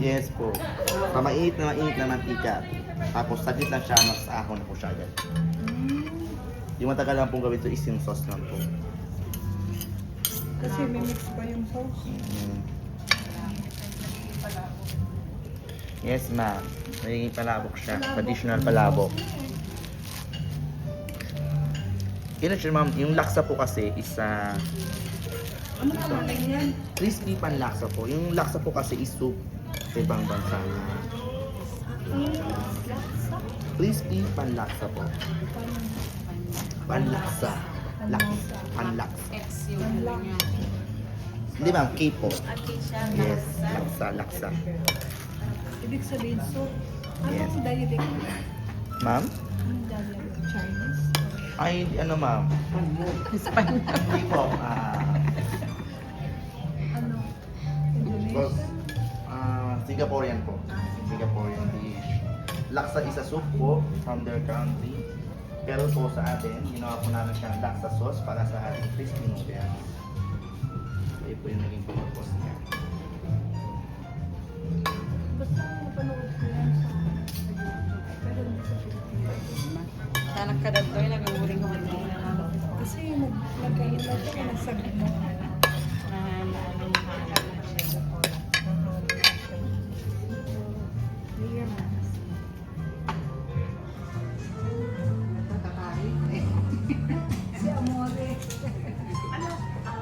Yes po. Sa mainit na mantika. Tapos saglit lang siya, mas ahon na po siya agad. Yung matagal lang pong gawin ito is yung sauce lang po. Kasi may mix pa yung sauce. Yes ma'am. Nagiging palabok siya. Traditional palabok. Yun siya ma'am. Yung laksa po kasi is Ano naman yan? crispy pan laksa po. Yung laksa po kasi is soup sa ibang bansa. Crispy pan laksa po. Panlaksa. Laksa. Panlaksa. X yung ano niya. Hindi ma'am, K po. Ate siya. Yes, laksa, laksa. Ibig sabihin, so, anong Yes. dialect? Ma'am? Anong dialect? Chinese? Ay, ano ma'am? Espanyol. Hindi po. Ano? Indonesia? Singaporean po. Singaporean dish. Laksa is a soup po from their country. Pero po sa atin, ginawa po namin siyang laksa sauce para sa ating crispy noodles. Ito po yung naging purpose niya. Basta napanood ko yan sa YouTube. Pero hindi sa Pilipinas. Sana kadagdoy nag-uuring ko man din. Kasi nag-iinag ko, nagsagin mo.